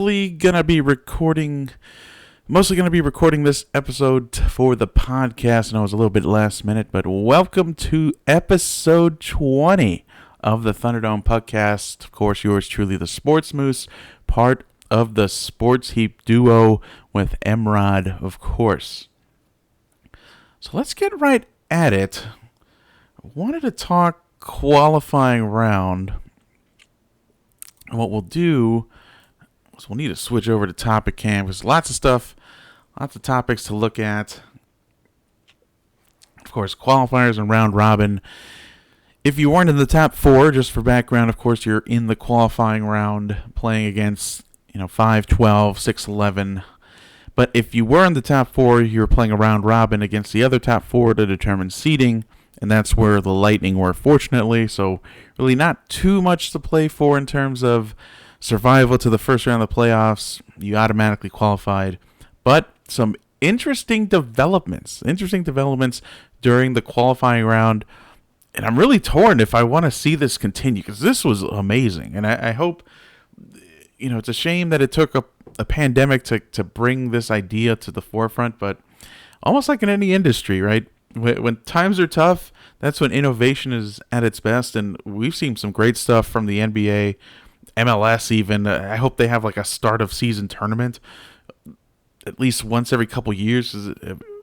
Mostly gonna be recording this episode for the podcast. I know it was a little bit last minute, but welcome to episode 20 of the Thunderdome Puckcast. Of course, yours truly, the Sports Moose, part of the Sports Heap duo with Emrod, of course. So let's get right at it. I wanted to talk qualifying round. And what we'll do is we'll need to switch over to Topic Cam. There's lots of topics to look at. Of course, qualifiers and round robin. If you weren't in the top four, just for background, of course, you're in the qualifying round playing against 5-12, 6-11. But if you were in the top four, you're playing a round robin against the other top four to determine seeding. And that's where the Lightning were, fortunately. So really not too much to play for in terms of survival to the first round of the playoffs. You automatically qualified. But some interesting developments during the qualifying round. And I'm really torn if I want to see this continue, because this was amazing. And I hope, it's a shame that it took a pandemic to bring this idea to the forefront. But almost like in any industry, right? When times are tough, that's when innovation is at its best. And we've seen some great stuff from the NBA, MLS even. I hope they have like a start of season tournament at least once every couple years.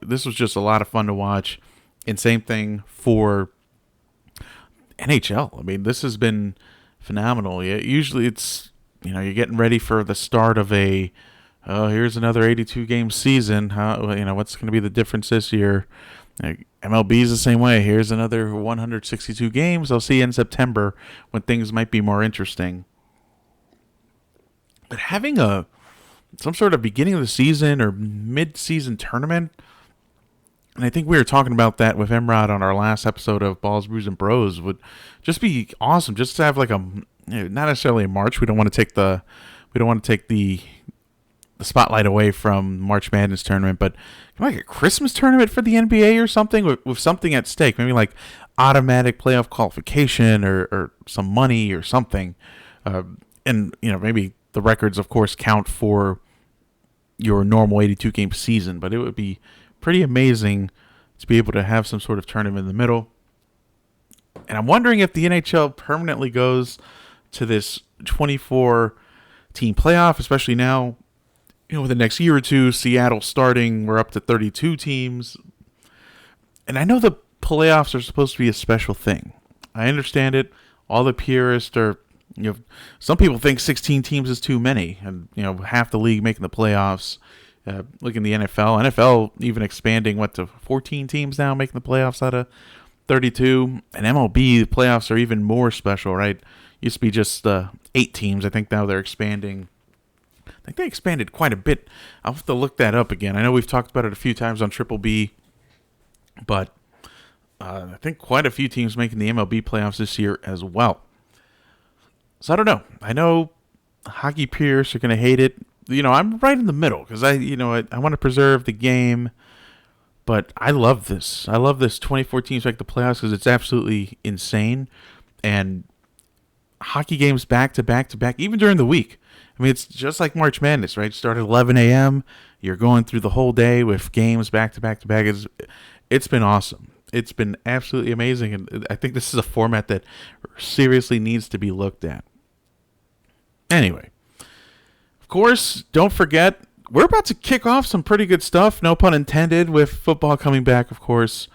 This was just a lot of fun to watch. And same thing for NHL. I mean, this has been phenomenal. Usually it's, you're getting ready for the start of here's another 82 game season. What's going to be the difference this year? MLB is the same way. Here's another 162 games. I'll see you in September when things might be more interesting. But having some sort of beginning of the season or mid-season tournament, and I think we were talking about that with Emrod on our last episode of Balls, Brews, and Bros, would just be awesome. Just to have like not necessarily in March. We don't want to take the spotlight away from March Madness tournament, but like a Christmas tournament for the NBA or something with something at stake. Maybe like automatic playoff qualification or some money or something. And maybe the records, of course, count for your normal 82 game season, but it would be pretty amazing to be able to have some sort of tournament in the middle. And I'm wondering if the NHL permanently goes to this 24 team playoff, especially now, the next year or two, Seattle starting, we're up to 32 teams. And I know the playoffs are supposed to be a special thing. I understand it. All the purists are, some people think 16 teams is too many. And, half the league making the playoffs. Look in the NFL. NFL even expanding, to 14 teams now making the playoffs out of 32. And MLB, the playoffs are even more special, right? Used to be just 8 teams. I think now they're expanding. I think they expanded quite a bit. I'll have to look that up again. I know we've talked about it a few times on Triple B, but I think quite a few teams making the MLB playoffs this year as well. So I don't know. I know hockey purists are going to hate it. I'm right in the middle because I want to preserve the game, but I love this. I love this 24 teams make the playoffs because it's absolutely insane. And hockey games back to back to back, even during the week. I mean, it's just like March Madness, right? Start at 11 a.m. You're going through the whole day with games back to back to back. It's been awesome. It's been absolutely amazing. And I think this is a format that seriously needs to be looked at. Anyway, of course, don't forget, we're about to kick off some pretty good stuff, no pun intended, with football coming back, of course.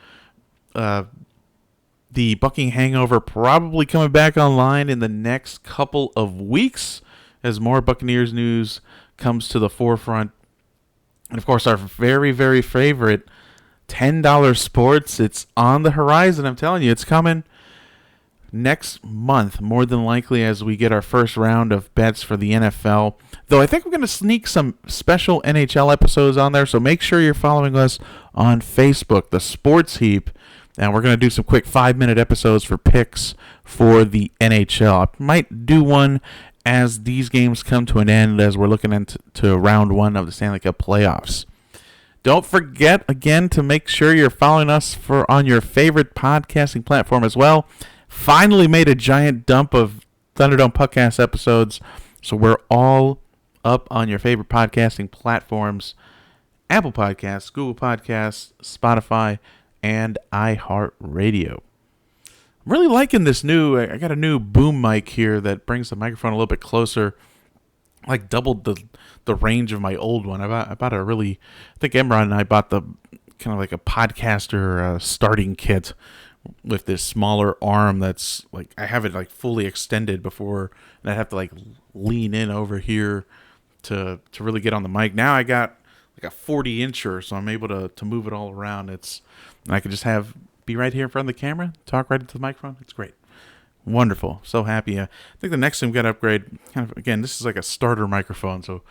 The Bucking Hangover probably coming back online in the next couple of weeks as more Buccaneers news comes to the forefront. And, of course, our very, very favorite $10 sports. It's on the horizon. I'm telling you, it's coming next month, more than likely, as we get our first round of bets for the NFL. Though I think we're going to sneak some special NHL episodes on there, so make sure you're following us on Facebook, the Sports Heap. And we're going to do some quick 5-minute episodes for picks for the NHL. I might do one as these games come to an end, as we're looking into round 1 of the Stanley Cup playoffs. Don't forget, again, to make sure you're following us on your favorite podcasting platform as well. Finally made a giant dump of Thunderdome Puckcast episodes, so we're all up on your favorite podcasting platforms: Apple Podcasts, Google Podcasts, Spotify, and iHeartRadio. I'm really liking this I got a new boom mic here that brings the microphone a little bit closer. Like doubled the range of my old one. I bought a really, I think Emron and I bought the kind of like a podcaster starting kit with this smaller arm that's like, I have it like fully extended before, and I have to like lean in over here to really get on the mic. Now I got like a 40-incher, so I'm able to move it all around. And I can just be right here in front of the camera, talk right into the microphone. It's great. Wonderful. So happy. I think the next time we got to upgrade, kind of, again, this is like a starter microphone, so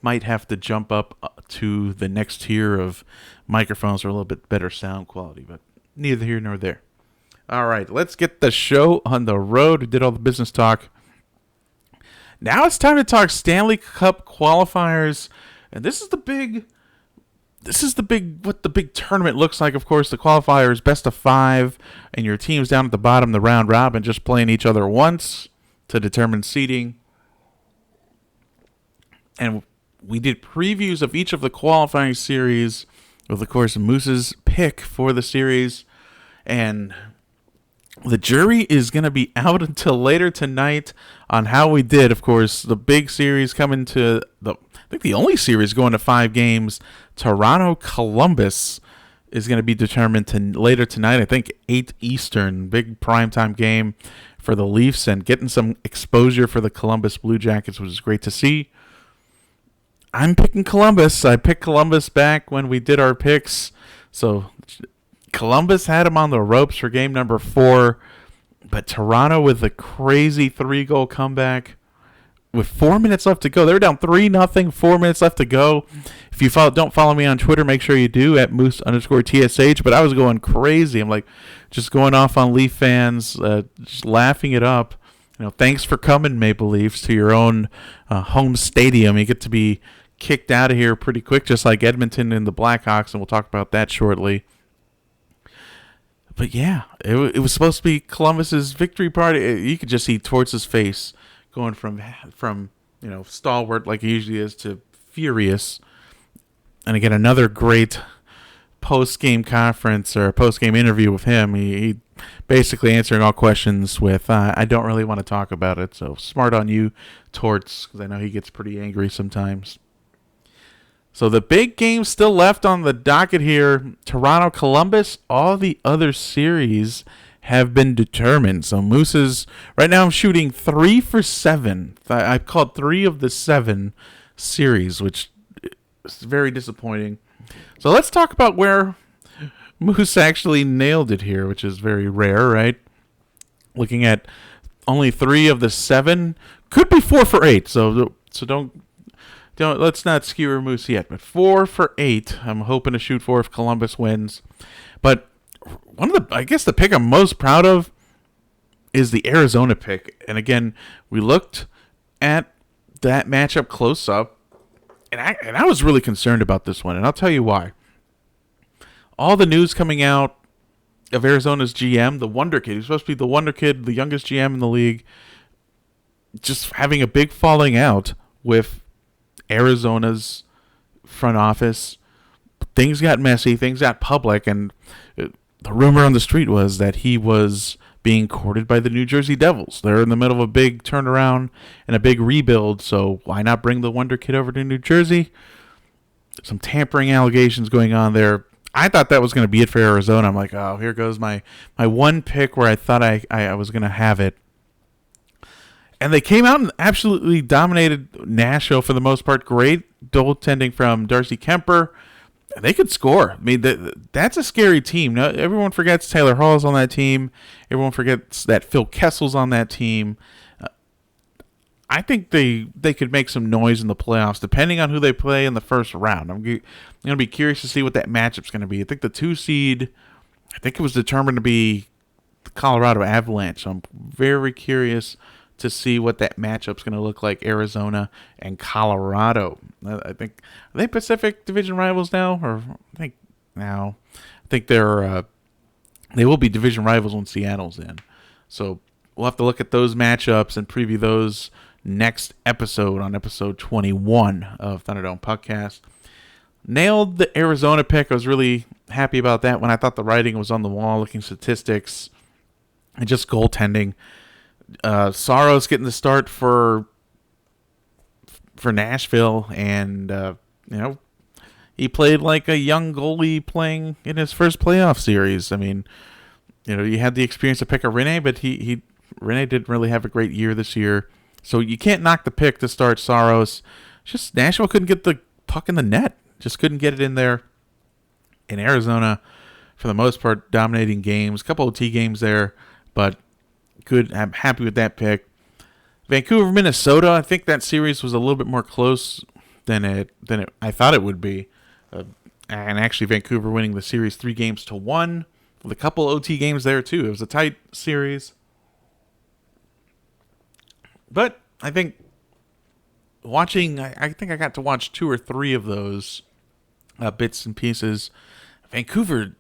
might have to jump up to the next tier of microphones for a little bit better sound quality, but neither here nor there. All right, let's get the show on the road. We did all the business talk. Now it's time to talk Stanley Cup qualifiers, and this is the big what the big tournament looks like. Of course, the qualifiers, best of 5, and your teams down at the bottom, the round robin, just playing each other once to determine seeding. And we did previews of each of the qualifying series with, of course, Moose's pick for the series. And the jury is going to be out until later tonight on how we did. Of course, the big series coming to I think the only series going to 5 games, Toronto-Columbus, is going to be determined later tonight. I think 8 Eastern, big primetime game for the Leafs, and getting some exposure for the Columbus Blue Jackets, which is great to see. I'm picking Columbus. I picked Columbus back when we did our picks. So Columbus had them on the ropes for game number 4, but Toronto with a crazy 3-goal comeback with 4 minutes left to go. They were down 3-0, 4 minutes left to go. If you don't follow me on Twitter, make sure you do at Moose_TSH. But I was going crazy. I'm like just going off on Leaf fans, just laughing it up. Thanks for coming, Maple Leafs, to your own home stadium. You get to be kicked out of here pretty quick, just like Edmonton and the Blackhawks, and we'll talk about that shortly. But yeah, it was supposed to be Columbus's victory party. You could just see Torts' face going from stalwart like he usually is to furious. And again, another great post-game conference or post-game interview with him. He basically answering all questions with, I don't really want to talk about it. So smart on you, Torts, because I know he gets pretty angry sometimes. So the big game still left on the docket here, Toronto-Columbus. All the other series have been determined. So Moose's, right now I'm shooting 3 for 7. I've called 3 of the 7 series, which is very disappointing. So let's talk about where Moose actually nailed it here, which is very rare, right? Looking at only 3 of the 7, could be 4 for 8. So don't let's not skewer Moose yet. But 4 for 8, I'm hoping to shoot for if Columbus wins. But I guess the pick I'm most proud of is the Arizona pick. And again, we looked at that matchup close up, and I was really concerned about this one, and I'll tell you why. All the news coming out of Arizona's GM, the Wonder Kid, who's supposed to be the Wonder Kid, the youngest GM in the league, just having a big falling out with Arizona's front office. Things got messy, things got public, and the rumor on the street was that he was being courted by the New Jersey Devils. They're in the middle of a big turnaround and a big rebuild, so why not bring the Wonder Kid over to New Jersey? Some tampering allegations going on there. I thought that was going to be it for Arizona. I'm like, oh, here goes my one pick where I thought I was going to have it. And they came out and absolutely dominated Nashville for the most part. Great goaltending from Darcy Kemper. They could score. I mean, that's a scary team. Now, everyone forgets Taylor Hall's on that team. Everyone forgets that Phil Kessel's on that team. I think they could make some noise in the playoffs, depending on who they play in the first round. I'm going to be curious to see what that matchup's going to be. I think the 2 seed, I think it was determined to be the Colorado Avalanche. So I'm very curious to see what that matchup's going to look like, Arizona and Colorado. I think, are they Pacific Division rivals now? Or I think now. I think they will be division rivals when Seattle's in. So we'll have to look at those matchups and preview those next episode, on episode 21 of Thunderdome Puckcast. Nailed the Arizona pick. I was really happy about that when I thought the writing was on the wall, looking statistics and just goaltending. Saros getting the start for Nashville, and he played like a young goalie playing in his first playoff series. I mean, you had the experience of Pekka Rinne, but Rinne didn't really have a great year this year. So you can't knock the pick to start Saros. Just Nashville couldn't get the puck in the net. Just couldn't get it in there. In Arizona, for the most part, dominating games. A couple of OT games there, but good. I'm happy with that pick. Vancouver, Minnesota. I think that series was a little bit more close than I thought it would be. And actually, Vancouver winning the series 3-1 with a couple OT games there too. It was a tight series. But I think I think I got to watch 2 or 3 of those bits and pieces. Vancouver,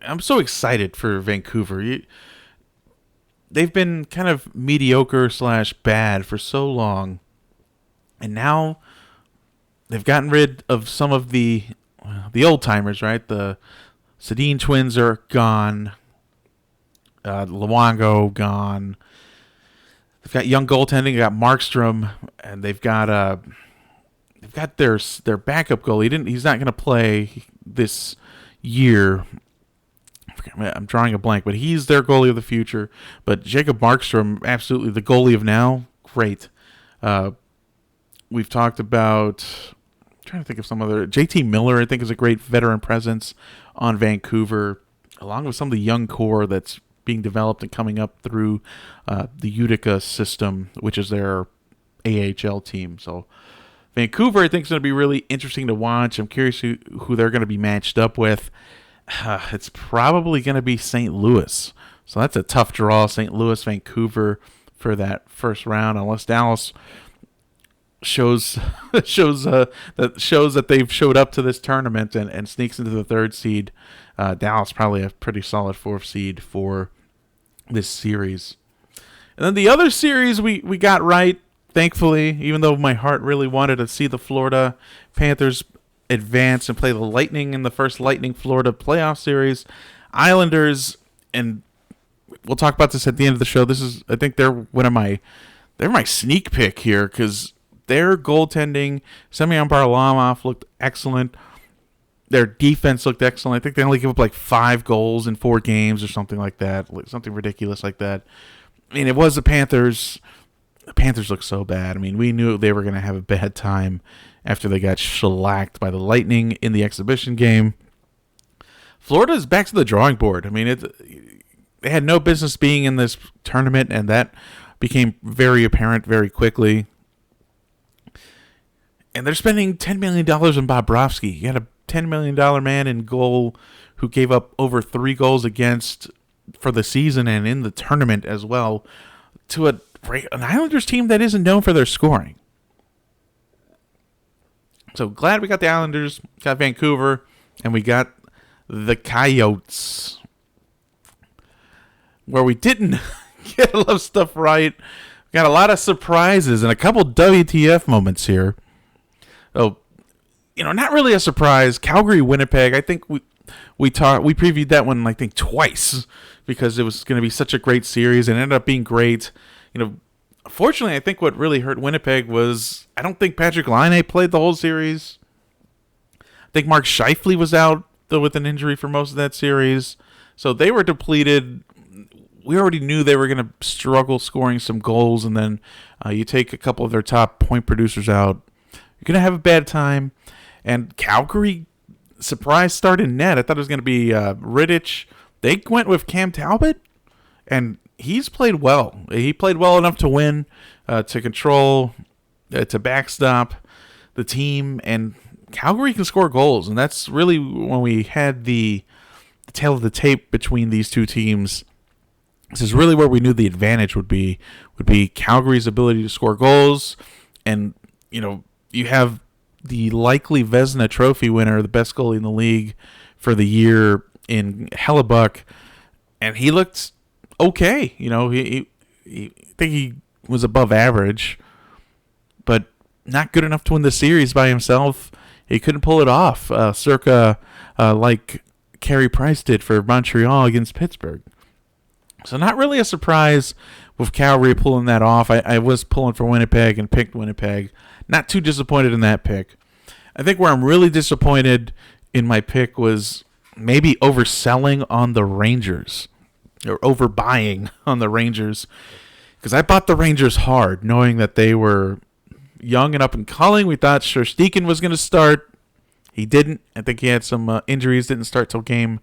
I'm so excited for Vancouver. They've been kind of mediocre / bad for so long. And now they've gotten rid of some of the old timers, right? The Sedin twins are gone. Luongo gone. They've got young goaltending. They got Markstrom, and they've got their backup goalie. He's not going to play this year. I'm drawing a blank, but he's their goalie of the future. But Jacob Markstrom, absolutely the goalie of now. Great. We've talked about, I'm trying to think of some other. JT Miller, I think, is a great veteran presence on Vancouver, along with some of the young core that's being developed and coming up through the Utica system, which is their AHL team. So Vancouver, I think, is going to be really interesting to watch. I'm curious who they're going to be matched up with. It's probably going to be St. Louis. So that's a tough draw, St. Louis, Vancouver, for that first round, unless Dallas shows that they've showed up to this tournament and sneaks into the 3rd seed. Dallas probably a pretty solid 4th seed for this series. And then the other series we got right, thankfully, even though my heart really wanted to see the Florida Panthers advance and play the Lightning in the first Lightning-Florida playoff series. Islanders, and we'll talk about this at the end of the show. I think they're my sneak pick here, because their goaltending, Semyon Varlamov looked excellent. Their defense looked excellent. I think they only give up like 5 goals in 4 games or something like that. Something ridiculous like that. I mean, it was the Panthers. The Panthers looked so bad. I mean, we knew they were going to have a bad time after they got shellacked by the Lightning in the exhibition game. Florida's back to the drawing board. I mean, they had no business being in this tournament, and that became very apparent very quickly. And they're spending $10 million on Bobrovsky. You got a $10 million man in goal who gave up over 3 goals against for the season and in the tournament as well, to an Islanders team that isn't known for their scoring. So glad we got the Islanders, got Vancouver, and we got the Coyotes, where we didn't get a lot of stuff right. We got a lot of surprises and a couple WTF moments here. Oh, not really a surprise. Calgary, Winnipeg. I think we previewed that one, I think, twice, because it was going to be such a great series, and it ended up being great. Fortunately, I think what really hurt Winnipeg was, I don't think Patrick Laine played the whole series. I think Mark Scheifele was out with an injury for most of that series. So they were depleted. We already knew they were going to struggle scoring some goals, and then you take a couple of their top point producers out, you're going to have a bad time. And Calgary, surprise start in net. I thought it was going to be Rittich. They went with Cam Talbot, and he's played well. He played well enough to win, to control, to backstop the team, and Calgary can score goals, and that's really when we had the tail of the tape between these two teams. This is really where we knew the advantage would be Calgary's ability to score goals, and you have the likely Vezina Trophy winner, the best goalie in the league for the year in Hellebuck, and he looked okay. I think he was above average. not good enough to win the series by himself. He couldn't pull it off, circa like Carey Price did for Montreal against Pittsburgh. So not really a surprise with Calgary pulling that off. I was pulling for Winnipeg and picked Winnipeg. Not too disappointed in that pick. I think where I'm really disappointed in my pick was maybe overselling on the Rangers or overbuying on the Rangers, because I bought the Rangers hard, knowing that they were young and up and coming. We thought Shersteichen was going to start. He didn't. I think he had some injuries. Didn't start till game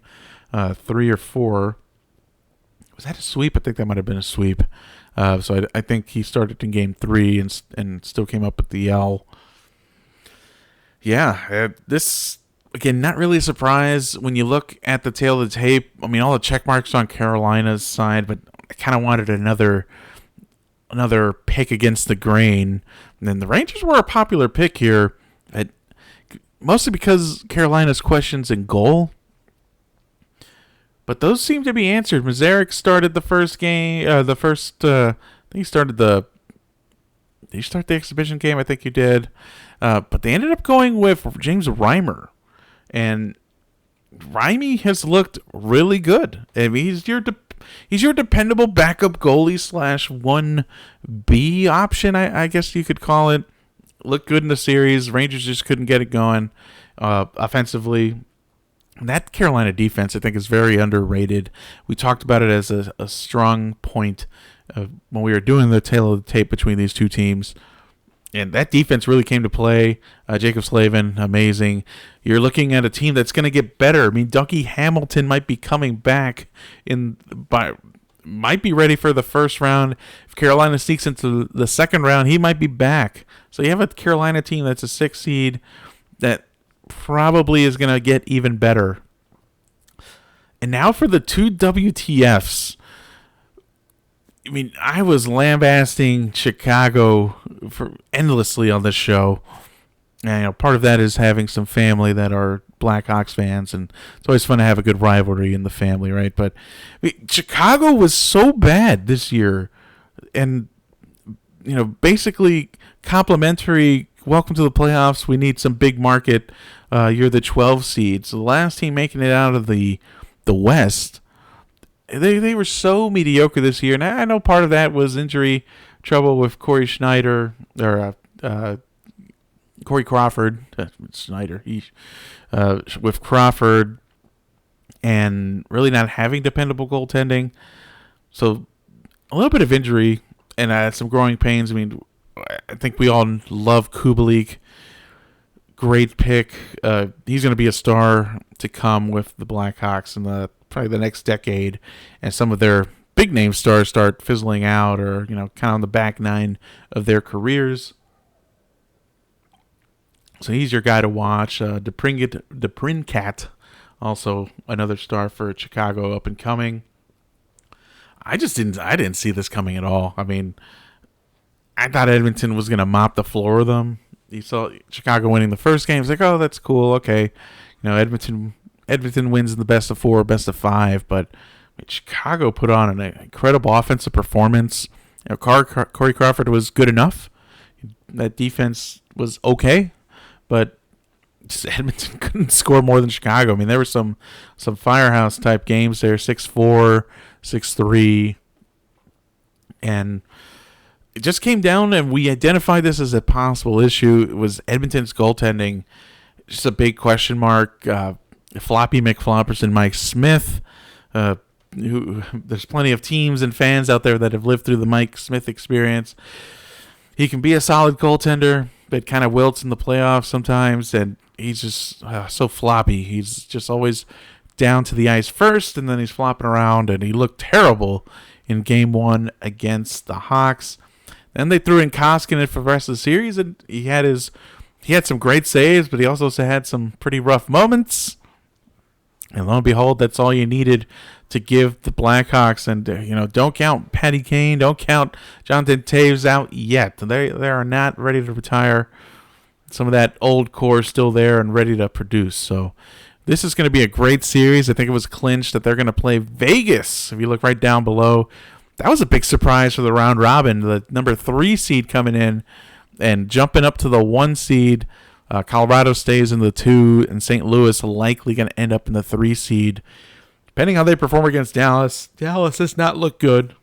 3 or 4. Was that a sweep? I think that might have been a sweep. So I think he started in game 3 and still came up with the L. Yeah, this, again, not really a surprise when you look at the tail of the tape. I mean, all the check marks on Carolina's side, but I kind of wanted another pick against the grain. And then the Rangers were a popular pick here, mostly because Carolina's questions in goal. But those seem to be answered. Mazarek started the first game. I think he started the. Did you start the exhibition game? I think you did. But they ended up going with James Reimer, and Reimer has looked really good. I mean, he's your dependable backup goalie / 1B option, I guess you could call it. Looked good in the series. Rangers just couldn't get it going offensively. That Carolina defense, I think, is very underrated. We talked about it as a strong point when we were doing the tail of the tape between these two teams. And that defense really came to play. Jacob Slavin, amazing. You're looking at a team that's going to get better. I mean, Dougie Hamilton might be coming back might be ready for the first round. If Carolina sneaks into the second round, he might be back. So you have a Carolina team that's a 6 seed that probably is going to get even better. And now for the 2 WTFs. I mean, I was lambasting Chicago endlessly on this show. And, part of that is having some family that are Blackhawks fans, and it's always fun to have a good rivalry in the family, right? But Chicago was so bad this year, and basically complimentary. Welcome to the playoffs. We need some big market. You're the 12 seed. So the last team making it out of the West, they were so mediocre this year. And I know part of that was injury trouble with Corey Schneider, or Corey Crawford. Schneider. With Crawford, and really not having dependable goaltending. So a little bit of injury and some growing pains. I mean, I think we all love Kubalik. Great pick. He's going to be a star to come with the Blackhawks in probably the next decade, and some of their big name stars start fizzling out, or kind of on the back nine of their careers. So he's your guy to watch. DeBrincat, also another star for Chicago, up and coming. I didn't see this coming at all. I mean, I thought Edmonton was going to mop the floor with them. You saw Chicago winning the first game. It's like, oh, that's cool. Okay, Edmonton wins in the best of 4, best of 5. But Chicago put on an incredible offensive performance. Corey Crawford was good enough. That defense was okay, but just Edmonton couldn't score more than Chicago. I mean, there were some firehouse type games there, 6-4, 6-3, and it just came down, and we identified this as a possible issue. It was Edmonton's goaltending, just a big question mark. Floppy McFloppers and Mike Smith. There's plenty of teams and fans out there that have lived through the Mike Smith experience. He can be a solid goaltender, but kind of wilts in the playoffs sometimes, and he's just so floppy. He's just always down to the ice first, and then he's flopping around, and he looked terrible in Game 1 against the Hawks. Then they threw in Koskinen for the rest of the series, and he had some great saves, but he also had some pretty rough moments. And lo and behold, that's all you needed to give the Blackhawks. And don't count Patty Kane, don't count Jonathan Toews out yet. They are not ready to retire. Some of that old core still there and ready to produce. So this is going to be a great series. I think it was clinched that they're going to play Vegas. If you look right down below, that was a big surprise for the round robin. The number 3 seed coming in And jumping up to the 1 seed, Colorado stays in the 2, and St. Louis likely going to end up in the 3 seed. Depending how they perform against Dallas, Dallas does not look good.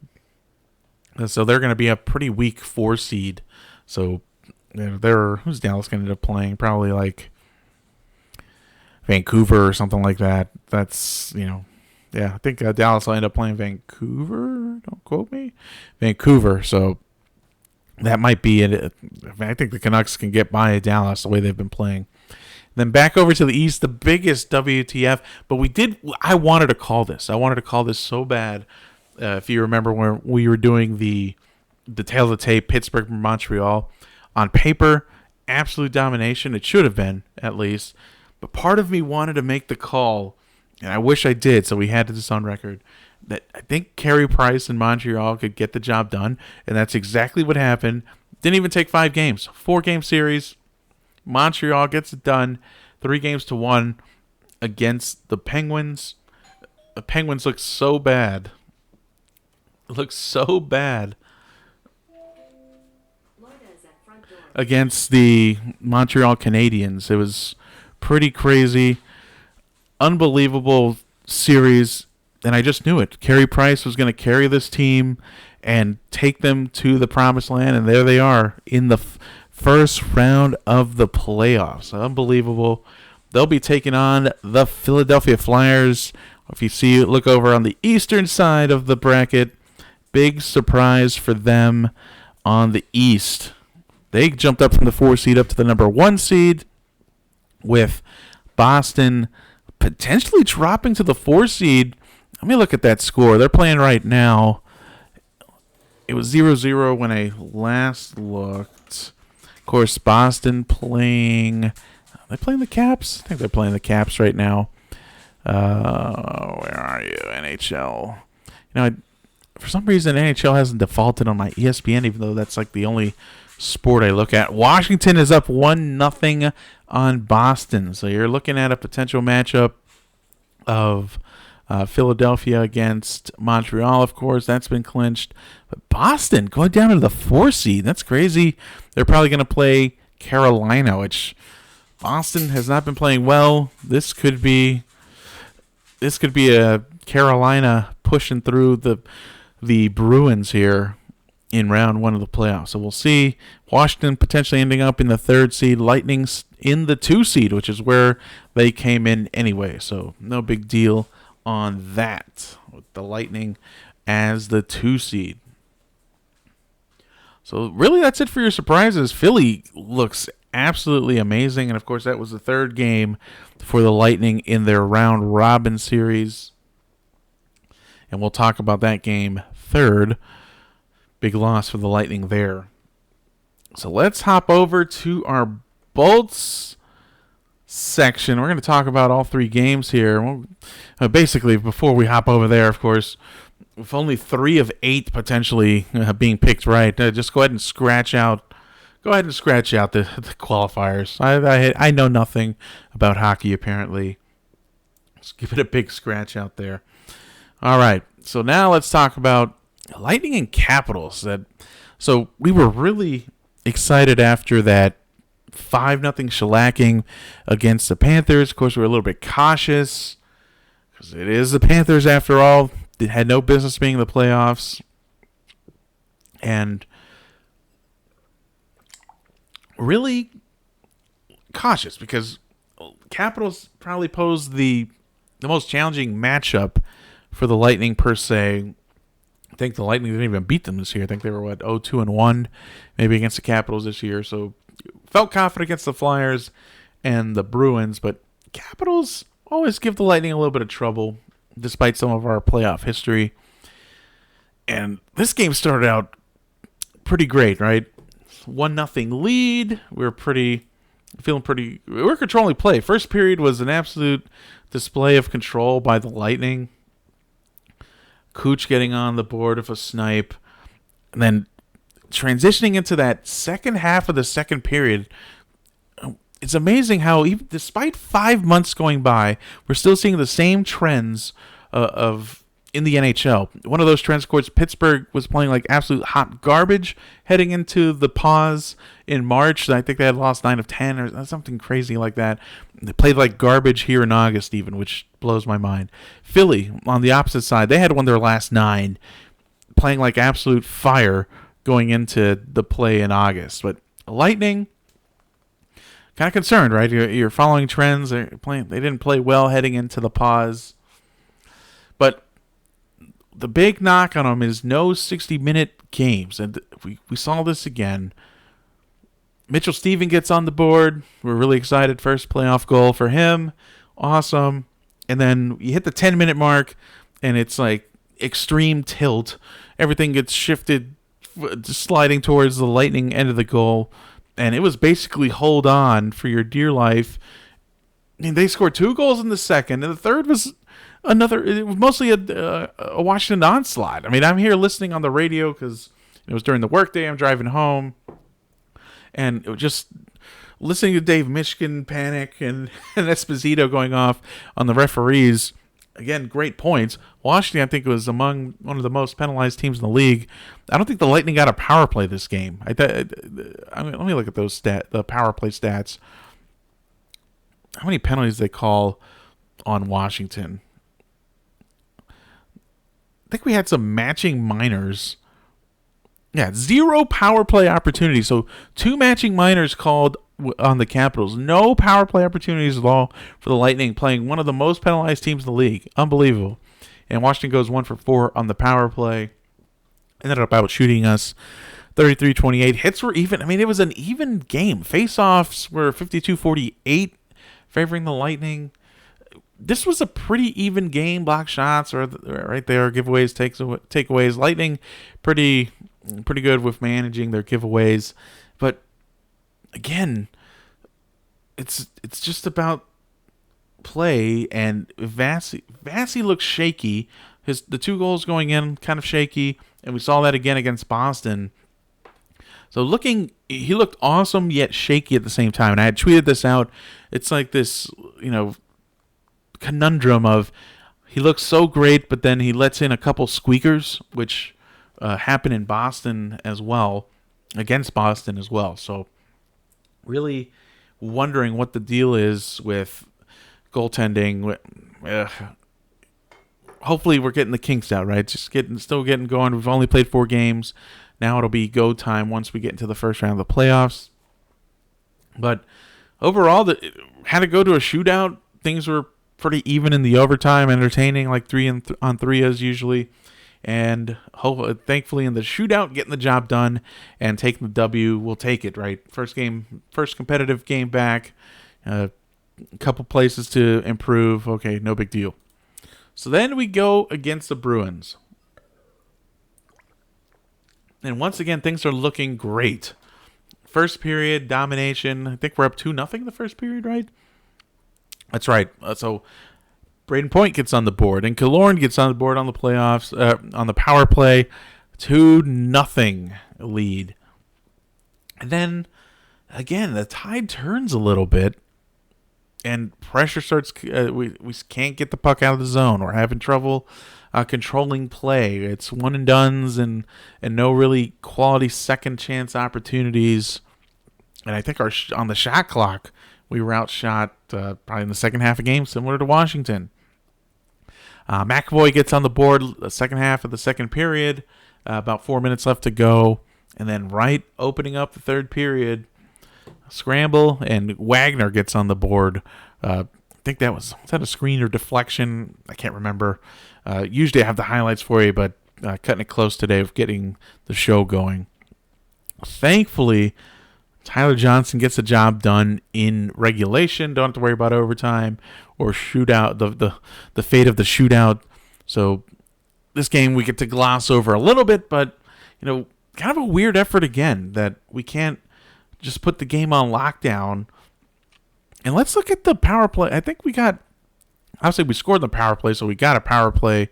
So they're going to be a pretty weak 4 seed. So who's Dallas going to end up playing? Probably like Vancouver or something like that. That's, I think Dallas will end up playing Vancouver. Don't quote me. Vancouver. So that might be it. I think the Canucks can get by Dallas the way they've been playing. Then back over to the East, the biggest WTF. But I wanted to call this. I wanted to call this so bad. If you remember when we were doing the tail of the tape, Pittsburgh, Montreal. On paper, absolute domination. It should have been, at least. But part of me wanted to make the call, and I wish I did, so we had this on record, that I think Carey Price in Montreal could get the job done, and that's exactly what happened. Didn't even take 5 games. 4-game series. Montreal gets it done. 3-1 against the Penguins. The Penguins look so bad. Against the Montreal Canadiens. It was pretty crazy. Unbelievable series. And I just knew it. Carey Price was going to carry this team and take them to the promised land. And there they are in the first round of the playoffs. Unbelievable. They'll be taking on the Philadelphia Flyers. If you look over on the eastern side of the bracket, big surprise for them on the East. They jumped up from the 4 seed up to the number 1 seed, with Boston potentially dropping to the 4 seed. Let me look at that score. They're playing right now. It was 0-0 when I last looked. Of course, Boston playing... Are they playing the Caps? I think they're playing the Caps right now. Where are you, NHL? For some reason, NHL hasn't defaulted on my ESPN, even though that's like the only sport I look at. Washington is up 1-0 on Boston. So you're looking at a potential matchup of Philadelphia against Montreal, of course. That's been clinched. But Boston going down to the 4 seed. That's crazy. They're probably going to play Carolina, which Boston has not been playing well. This could be a Carolina pushing through the Bruins here in round 1 of the playoffs. So we'll see. Washington potentially ending up in the 3rd seed. Lightning in the 2 seed, which is where they came in anyway. So no big deal on that, with the Lightning as the 2 seed. So really that's it for your surprises. Philly looks absolutely amazing. And of course that was the 3rd game for the Lightning in their round robin series. And we'll talk about that game 3rd. Big loss for the Lightning there. So let's hop over to our bolts section. We're going to talk about all 3 games here. Basically, before we hop over there, of course, with only 3 of 8 potentially being picked right, just go ahead and scratch out. Go ahead and scratch out the qualifiers. I know nothing about hockey apparently. Just give it a big scratch out there. All right. So now let's talk about Lightning and Capitals. So we were really excited after that 5-0 shellacking against the Panthers. Of course, we were a little bit cautious because it is the Panthers after all. They had no business being in the playoffs. And really cautious because Capitals probably posed the most challenging matchup for the Lightning per se. I think the Lightning didn't even beat them this year. I think they were, 0-2-1 maybe against the Capitals this year. So felt confident against the Flyers and the Bruins. But Capitals always give the Lightning a little bit of trouble despite some of our playoff history. And this game started out pretty great, right? 1-0 lead. We were controlling play. First period was an absolute display of control by the Lightning. Cooch getting on the board of a snipe. And then transitioning into that second half of the second period, it's amazing how even despite 5 months going by, we're still seeing the same trends of in the NHL. One of those trends, of course, Pittsburgh was playing like absolute hot garbage heading into the pause in March. I think they had lost 9 of 10 or something crazy like that. They played like garbage here in August even, which blows my mind. Philly, on the opposite side, they had won their last 9, playing like absolute fire going into the play in August. But Lightning, kind of concerned, right? You're following trends. They didn't play well heading into the pause. But the big knock on them is no 60-minute games. And we saw this again. Mitchell Steven gets on the board. We're really excited. First playoff goal for him. Awesome. And then you hit the 10-minute mark, and it's like extreme tilt. Everything gets shifted, sliding towards the Lightning end of the goal. And it was basically hold on for your dear life. I mean, they scored 2 goals in the second, and the third was it was mostly a Washington onslaught. I mean, I'm here listening on the radio because it was during the workday. I'm driving home, and it was just listening to Dave Mishkin panic and Esposito going off on the referees. Again, great points. Washington, I think, was among one of the most penalized teams in the league. I don't think the Lightning got a power play this game. I mean, let me look at the power play stats. How many penalties they call on Washington? I think we had some matching minors. Yeah, 0 power play opportunities. So 2 matching minors called on the Capitals. No power play opportunities at all for the Lightning, playing one of the most penalized teams in the league. Unbelievable. And Washington goes 1 for 4 on the power play. Ended up out shooting us 33-28. Hits were even. I mean, it was an even game. Face-offs were 52-48, favoring the Lightning. This was a pretty even game. Block shots are right there. Giveaways, takeaways. Lightning pretty good with managing their giveaways. But again, it's just about play, and Vasi looks shaky. The 2 goals going in kind of shaky, and we saw that again against Boston. So he looked awesome yet shaky at the same time. And I had tweeted this out. It's like this, conundrum of he looks so great, but then he lets in a couple squeakers, which happened in Boston as well, against Boston as well. So really wondering what the deal is with goaltending. Hopefully we're getting the kinks out, right? Still getting going. We've only played 4 games. Now it'll be go time once we get into the first round of the playoffs. But overall, had to go to a shootout. Things were pretty even in the overtime, entertaining, like 3-on-3 as usually. And thankfully in the shootout, getting the job done and taking the W, we'll take it, right? First competitive game back. A couple places to improve. Okay, no big deal. So then we go against the Bruins. And once again, things are looking great. First period, domination. I think we're up 2-0 the first period, right? That's right. So Braden Point gets on the board, and Killorn gets on the board on the playoffs, on the power play. 2-0 lead. And then, again, the tide turns a little bit, and pressure starts. We can't get the puck out of the zone. We're having trouble controlling play. It's one and dones and no really quality second chance opportunities. And I think on the shot clock, we were outshot probably in the second half of the game, similar to Washington. McAvoy gets on the board the second half of the second period, about 4 minutes left to go. And then opening up the third period, scramble, and Wagner gets on the board. I think was that a screen or deflection? I can't remember. Usually I have the highlights for you, but cutting it close today of getting the show going. Thankfully, Tyler Johnson gets the job done in regulation. Don't have to worry about overtime or shootout, the fate of the shootout. So this game we get to gloss over a little bit, but kind of a weird effort again that we can't just put the game on lockdown. And let's look at the power play. I think obviously we scored the power play, so we got a power play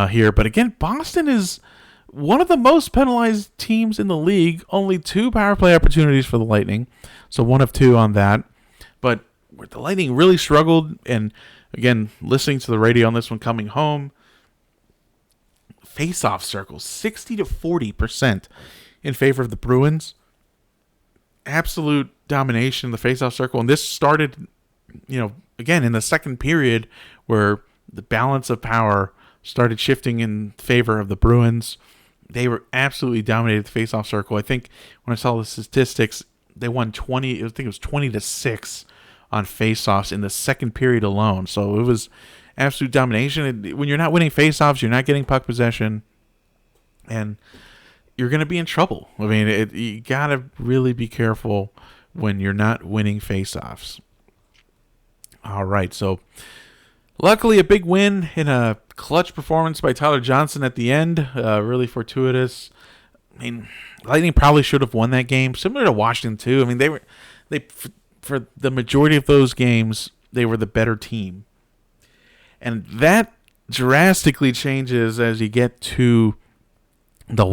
here. But again, Boston is one of the most penalized teams in the league. Only 2 power play opportunities for the Lightning. So 1 of 2 on that. But the Lightning really struggled. And again, listening to the radio on this one coming home, face-off circles, 60 to 40% in favor of the Bruins. Absolute domination in the face-off circle. And this started, again, in the second period where the balance of power started shifting in favor of the Bruins. They were absolutely dominated the face-off circle. I think when I saw the statistics, they won 20, I think it was 20-6 on face-offs in the second period alone. So it was absolute domination. When you're not winning face-offs, you're not getting puck possession, and you're going to be in trouble. I mean, you got to really be careful when you're not winning face-offs. All right, so luckily a big win in a clutch performance by Tyler Johnson at the end. Really fortuitous. I mean, Lightning probably should have won that game, similar to Washington too. I mean, they for the majority of those games, they were the better team. And that drastically changes as you get to the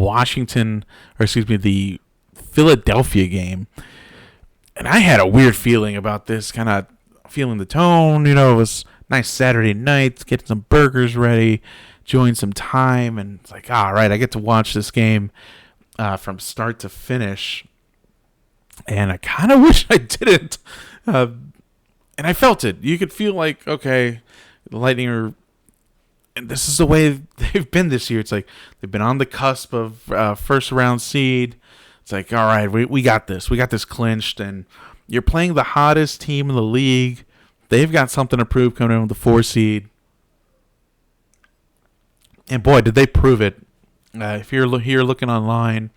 the Philadelphia game. And I had a weird feeling about this, kind of feeling the tone. It was nice Saturday night, getting some burgers ready, enjoying some time. And it's like, all right, I get to watch this game from start to finish. And I kind of wish I didn't. And I felt it. You could feel like, okay, the Lightning are, and this is the way they've been this year. It's like they've been on the cusp of first round seed. It's like, all right, we got this. We got this clinched. And you're playing the hottest team in the league. They've got something to prove coming in with the 4 seed. And boy, did they prove it. If you're here looking online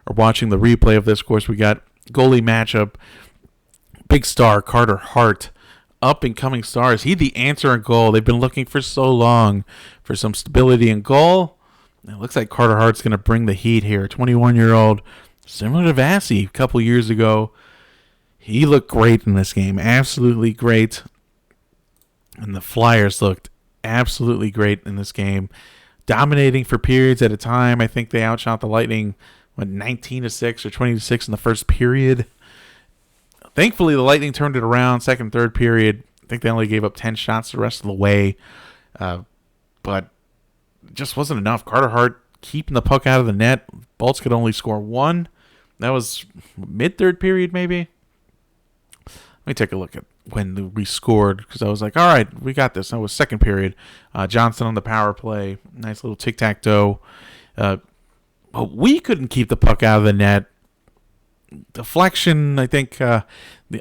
or watching the replay of this, of course, we got goalie matchup. Big star, Carter Hart. Up and coming star. Is he the answer in goal? They've been looking for so long for some stability in goal. It looks like Carter Hart's going to bring the heat here. 21-year-old, similar to Vasi a couple years ago. He looked great in this game. Absolutely great. And the Flyers looked absolutely great in this game. Dominating for periods at a time. I think they outshot the Lightning 19-6 or 20-6 in the first period. Thankfully, the Lightning turned it around second, third period. I think they only gave up 10 shots the rest of the way. But it just wasn't enough. Carter Hart keeping the puck out of the net. Bolts could only score 1. That was mid-third period, maybe. Let me take a look at when we scored, because I was like, all right, we got this. That was second period. Johnson on the power play. Nice little tic-tac-toe. But we couldn't keep the puck out of the net. Deflection, I think the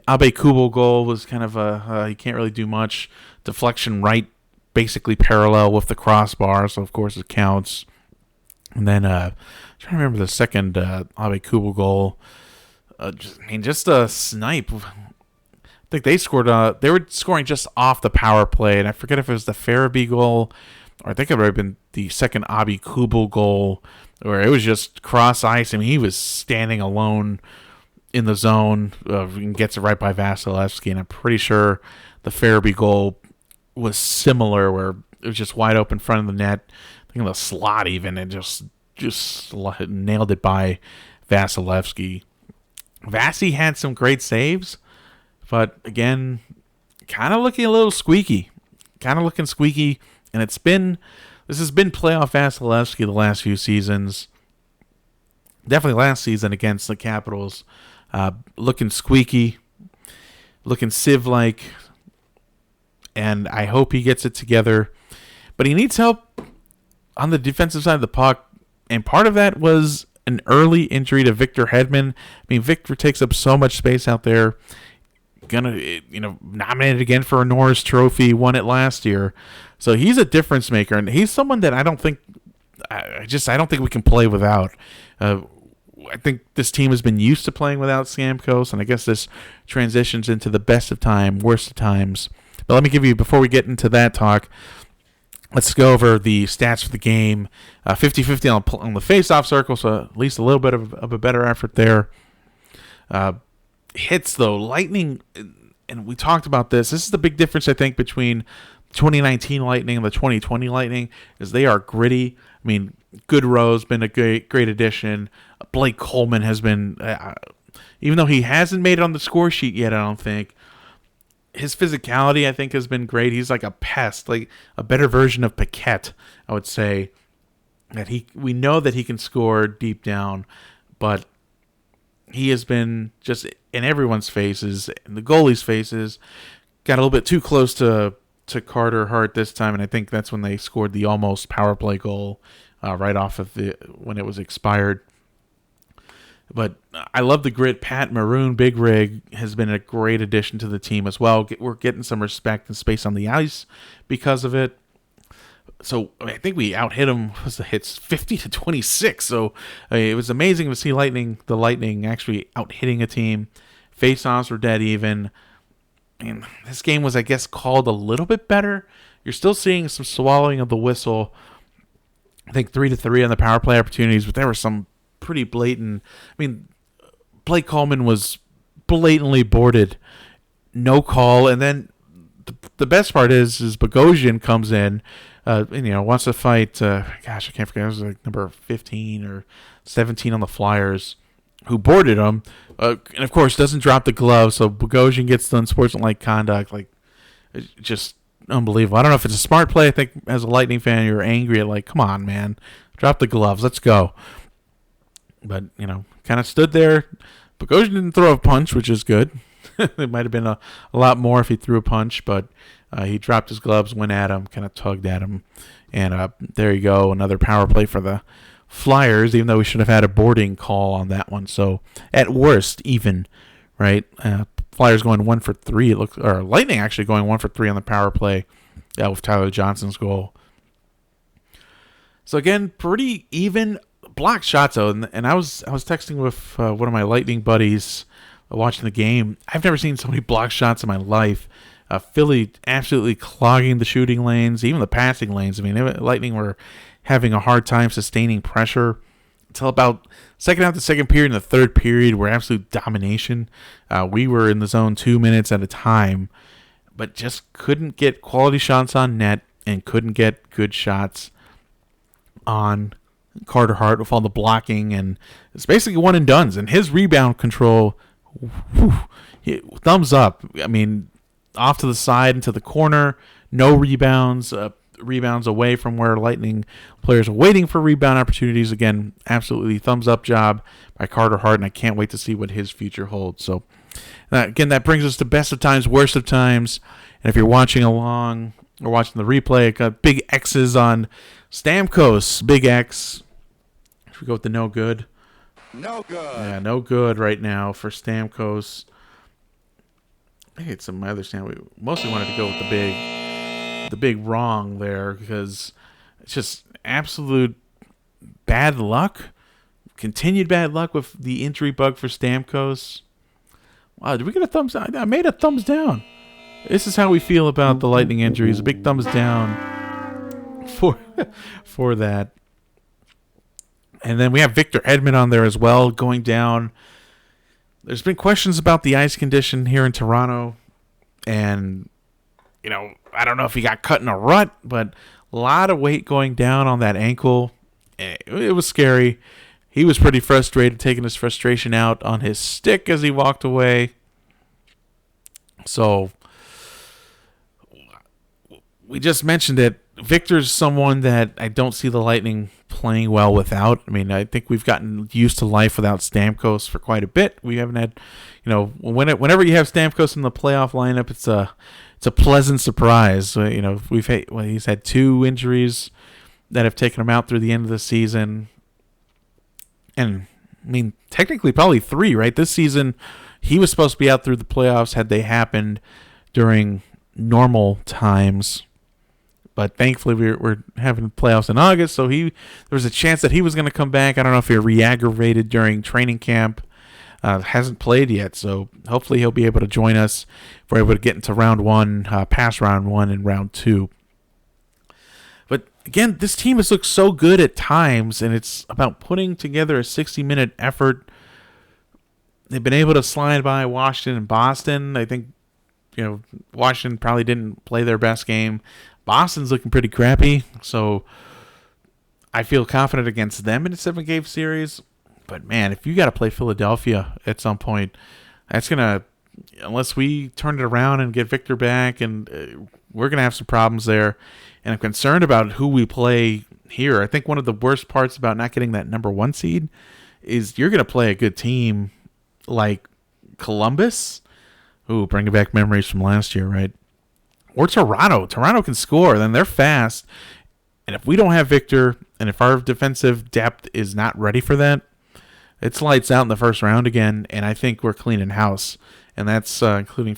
Abe Kubel goal was kind of he can't really do much. Deflection right, basically parallel with the crossbar, so of course it counts. And then I'm trying to remember the second Abe Kubel goal. Just a snipe. I think they scored. They were scoring just off the power play, and I forget if it was the Farabee goal, or I think it would have been the second Abe Kubel goal, where it was just cross ice. I mean, he was standing alone in the zone and gets it right by Vasilevsky, and I'm pretty sure the Farabee goal was similar, where it was just wide open in front of the net. I think in the slot even, and just nailed it by Vasilevsky. Vasi had some great saves, but again, kind of looking a little squeaky. And this has been playoff Vasilevsky the last few seasons. Definitely last season against the Capitals. Looking squeaky, looking sieve-like, and I hope he gets it together. But he needs help on the defensive side of the puck, and part of that was an early injury to Victor Hedman. I mean, Victor takes up so much space out there. Nominated again for a Norris Trophy, won it last year. So he's a difference maker, and he's someone that I don't think we can play without. I think this team has been used to playing without Stamkos, and I guess this transitions into the best of time, worst of times. But let me give you, before we get into that talk, let's go over the stats for the game. 50-50 on the face-off circle, so at least a little bit of a better effort there. Hits, though, Lightning, and we talked about this. This is the big difference, I think, between 2019 Lightning and the 2020 Lightning, is they are gritty. I mean, Goodrow's been a great addition. Blake Coleman has been, even though he hasn't made it on the score sheet yet, I don't think, his physicality, I think, has been great. He's like a pest, like a better version of Paquette, I would say. that we know that he can score deep down, but he has been just in everyone's faces, in the goalie's faces, got a little bit too close to Carter Hart this time, and I think that's when they scored the almost power play goal right off of when it was expired. But I love the grit. Pat Maroon, Big Rig, has been a great addition to the team as well. We're getting some respect and space on the ice because of it. So I think we out-hit him. Was the hits 50-26? So it was amazing to see the Lightning actually out-hitting a team. Face-offs were dead even. And this game was, I guess, called a little bit better. You're still seeing some swallowing of the whistle. I think 3-3 on the power play opportunities, but there were some pretty blatant. I mean, Blake Coleman was blatantly boarded, no call, and then the best part is Bogosian comes in, wants to fight. Gosh, I can't forget. It was like number 15 or 17 on the Flyers, who boarded him, and of course doesn't drop the glove. So Bogosian gets the unsportsmanlike conduct. Like, it's just unbelievable. I don't know if it's a smart play. I think as a Lightning fan, you're angry at, like, come on, man, drop the gloves, let's go. But, kind of stood there. Bogosian didn't throw a punch, which is good. It might have been a lot more if he threw a punch, but he dropped his gloves, went at him, kind of tugged at him. And there you go, another power play for the Flyers, even though we should have had a boarding call on that one. So, at worst, even, right? Flyers going 1 for 3. Or Lightning actually going 1 for 3 on the power play with Tyler Johnson's goal. So, again, pretty even. Blocked shots, though, and I was texting with one of my Lightning buddies watching the game. I've never seen so many blocked shots in my life. Philly absolutely clogging the shooting lanes, even the passing lanes. I mean, Lightning were having a hard time sustaining pressure until about second half of the second period and the third period were absolute domination. We were in the zone 2 minutes at a time, but just couldn't get quality shots on net and couldn't get good shots on Carter Hart with all the blocking, and it's basically one and dones. And his rebound control, thumbs up. I mean, off to the side into the corner, no rebounds, rebounds away from where Lightning players are waiting for rebound opportunities. Again, absolutely thumbs up job by Carter Hart, and I can't wait to see what his future holds. So, again, that brings us to best of times, worst of times. And if you're watching along or watching the replay, it got big X's on Stamkos, big X. Should we go with the no good? No good. Yeah, no good right now for Stamkos. I hate some other stand. We mostly wanted to go with the big wrong there because it's just absolute bad luck. Continued bad luck with the injury bug for Stamkos. Wow, did we get a thumbs down? I made a thumbs down. This is how we feel about the Lightning injuries. A big thumbs down for that. And then we have Victor Hedman on there as well, going down. There's been questions about the ice condition here in Toronto. And, I don't know if he got cut in a rut, but a lot of weight going down on that ankle. It was scary. He was pretty frustrated, taking his frustration out on his stick as he walked away. So, we just mentioned it. Victor's someone that I don't see the Lightning playing well without. I mean, I think we've gotten used to life without Stamkos for quite a bit. We haven't had, whenever you have Stamkos in the playoff lineup, it's a pleasant surprise. He's had 2 injuries that have taken him out through the end of the season, and I mean, technically probably 3, right? This season, he was supposed to be out through the playoffs had they happened during normal times. But thankfully, we're having playoffs in August, so there was a chance that he was going to come back. I don't know if he re-aggravated during training camp. Hasn't played yet, so hopefully he'll be able to join us if we're able to get into round 1, past round 1 and round 2. But again, this team has looked so good at times, and it's about putting together a 60-minute effort. They've been able to slide by Washington and Boston. I think, Washington probably didn't play their best game. Boston's looking pretty crappy, so I feel confident against them in a 7-game series. But, man, if you got to play Philadelphia at some point, that's going to, unless we turn it around and get Victor back, and we're going to have some problems there. And I'm concerned about who we play here. I think one of the worst parts about not getting that number 1 seed is you're going to play a good team like Columbus. Ooh, bringing back memories from last year, right? Or Toronto. Toronto can score. Then they're fast. And if we don't have Victor, and if our defensive depth is not ready for that, it's lights out in the first round again. And I think we're cleaning house. And that's including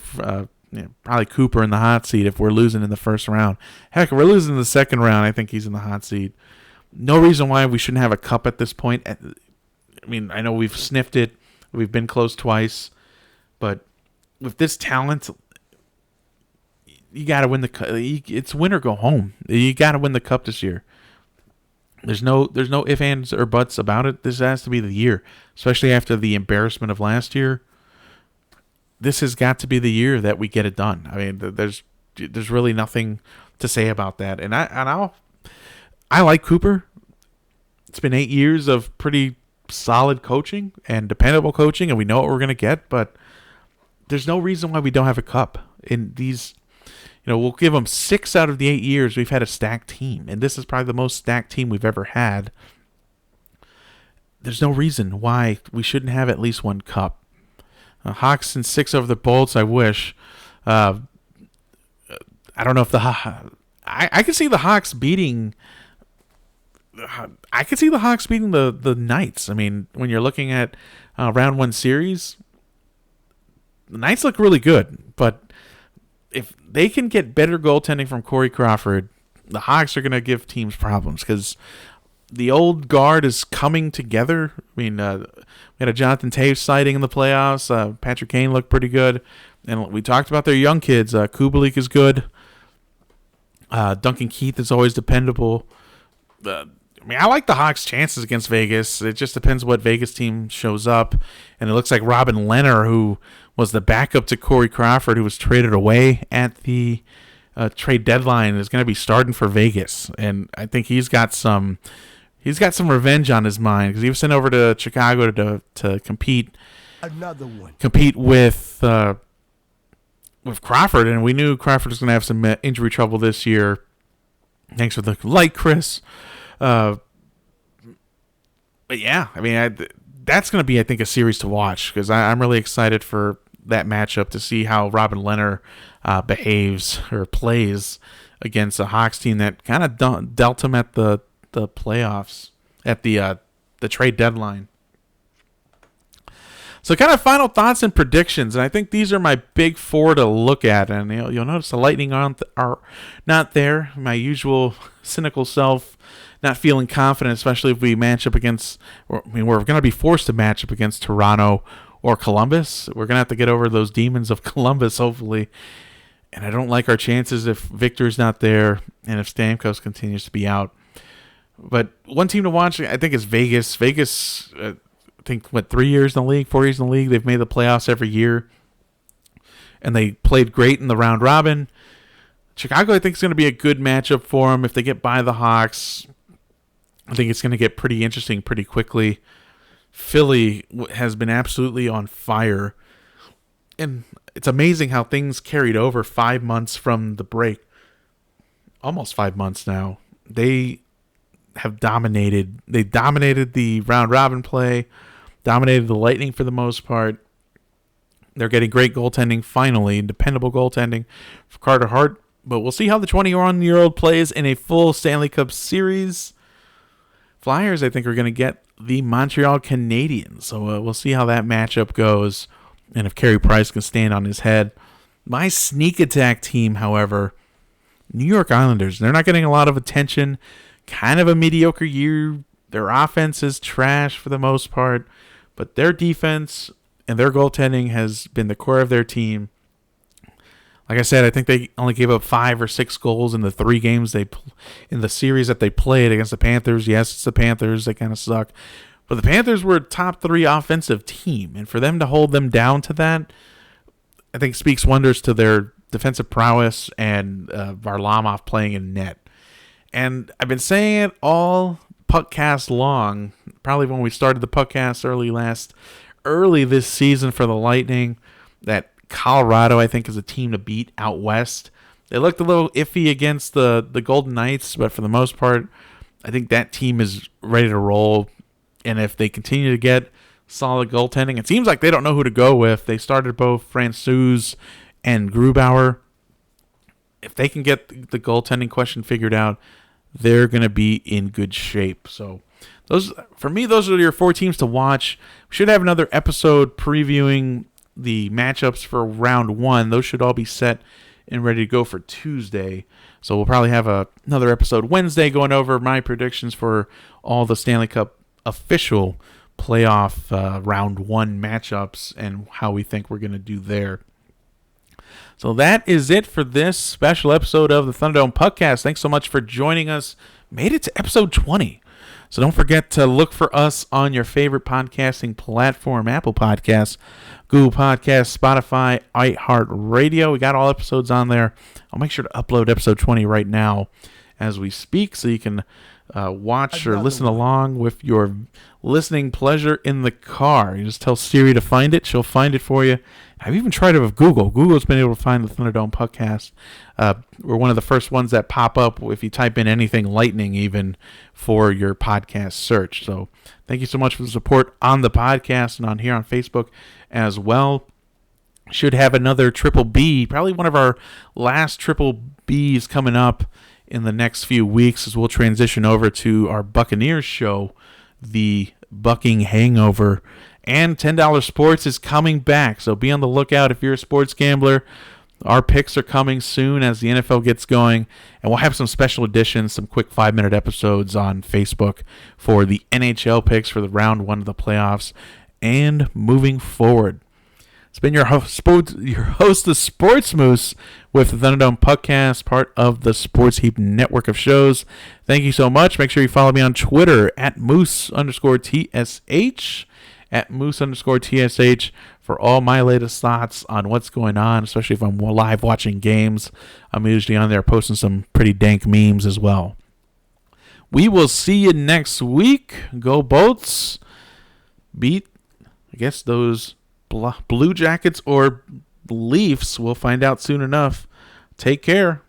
probably Cooper in the hot seat if we're losing in the first round. Heck, if we're losing in the second round, I think he's in the hot seat. No reason why we shouldn't have a cup at this point. I mean, I know we've sniffed it. We've been close twice. But with this talent, you got to win the cup. It's win or go home. You got to win the cup this year. There's no ifs, ands, or buts about it. This has to be the year, especially after the embarrassment of last year. This has got to be the year that we get it done. I mean, there's really nothing to say about that. And I like Cooper. It's been 8 years of pretty solid coaching and dependable coaching, and we know what we're going to get. But there's no reason why we don't have a cup in these. We'll give them 6 out of the 8 years we've had a stacked team, and this is probably the most stacked team we've ever had. There's no reason why we shouldn't have at least one cup. Hawks and 6 over the Bolts, I wish. I don't know if I can see the Hawks beating. I could see the Hawks beating the Knights. I mean, when you're looking at round 1 series, the Knights look really good, but if they can get better goaltending from Corey Crawford, the Hawks are going to give teams problems because the old guard is coming together. I mean, we had a Jonathan Taves sighting in the playoffs. Patrick Kane looked pretty good. And we talked about their young kids. Kubalik is good. Duncan Keith is always dependable. I like the Hawks' chances against Vegas. It just depends what Vegas team shows up. And it looks like Robin Lehner, who was the backup to Corey Crawford, who was traded away at the trade deadline, is going to be starting for Vegas. And I think he's got some revenge on his mind because he was sent over to Chicago to compete. Another one. Compete with Crawford, and we knew Crawford was going to have some injury trouble this year. Thanks for the light, Chris. But yeah, I mean, that's going to be, I think, a series to watch because I'm really excited for that matchup to see how Robin Lehner behaves or plays against a Hawks team that kind of dealt him at the playoffs at the trade deadline. So kind of final thoughts and predictions, and I think these are my big 4 to look at. And you'll notice the Lightning are not there. My usual cynical self, not feeling confident, especially if we match up against. We're going to be forced to match up against Toronto or Columbus. We're going to have to get over those demons of Columbus, hopefully. And I don't like our chances if Victor's not there and if Stamkos continues to be out. But one team to watch, I think, is Vegas. Vegas. I think, 3 years in the league, 4 years in the league. They've made the playoffs every year. And they played great in the round robin. Chicago, I think, is going to be a good matchup for them. If they get by the Hawks, I think it's going to get pretty interesting pretty quickly. Philly has been absolutely on fire. And it's amazing how things carried over 5 months from the break. Almost 5 months now. They have dominated. They dominated the round robin play. Dominated the Lightning for the most part. They're getting great goaltending finally, dependable goaltending for Carter Hart. But we'll see how the 21-year-old plays in a full Stanley Cup series. Flyers, I think, are going to get the Montreal Canadiens. So we'll see how that matchup goes and if Carey Price can stand on his head. My sneak attack team, however, New York Islanders. They're not getting a lot of attention. Kind of a mediocre year. Their offense is trash for the most part. But their defense and their goaltending has been the core of their team. Like I said, I think they only gave up 5 or 6 goals in the 3 games in the series that they played against the Panthers. Yes, it's the Panthers. They kind of suck. But the Panthers were a top 3 offensive team. And for them to hold them down to that, I think speaks wonders to their defensive prowess and Varlamov playing in net. And I've been saying it all Puckcast long, probably when we started the Puckcast early this season for the Lightning, that Colorado, I think, is a team to beat out west. They looked a little iffy against the Golden Knights, but for the most part, I think that team is ready to roll. And if they continue to get solid goaltending, it seems like they don't know who to go with. They started both Francouz and Grubauer. If they can get the goaltending question figured out, they're going to be in good shape. So those are your 4 teams to watch. We should have another episode previewing the matchups for round 1. Those should all be set and ready to go for Tuesday. So we'll probably have another episode Wednesday going over my predictions for all the Stanley Cup official playoff round 1 matchups and how we think we're going to do there. So that is it for this special episode of the Thunderdome Puckcast. Thanks so much for joining us. Made it to episode 20. So don't forget to look for us on your favorite podcasting platform, Apple Podcasts, Google Podcasts, Spotify, iHeartRadio. We got all episodes on there. I'll make sure to upload episode 20 right now as we speak so you can watch or listen along with your listening pleasure in the car. You just tell Siri to find it. She'll find it for you. I've even tried it with Google. Google's been able to find the Thunderdome Puckcast. We're one of the first ones that pop up if you type in anything lightning even for your podcast search. So thank you so much for the support on the podcast and on here on Facebook as well. Should have another Triple B, probably one of our last Triple Bs coming up in the next few weeks as we'll transition over to our Buccaneers show, the Bucking Hangover. And $10 Sports is coming back, so be on the lookout if you're a sports gambler. Our picks are coming soon as the NFL gets going, and we'll have some special editions, some quick 5-minute episodes on Facebook for the NHL picks for the round 1 of the playoffs and moving forward. It's been your host, the Sports Moose, with the Thunderdome Puckcast, part of the Sports Heap network of shows. Thank you so much. Make sure you follow me on Twitter at Moose_TSH. At Moose_TSH for all my latest thoughts on what's going on, especially if I'm live watching games. I'm usually on there posting some pretty dank memes as well. We will see you next week. Go Bolts. Beat, I guess, those Blue Jackets or Leafs. We'll find out soon enough. Take care.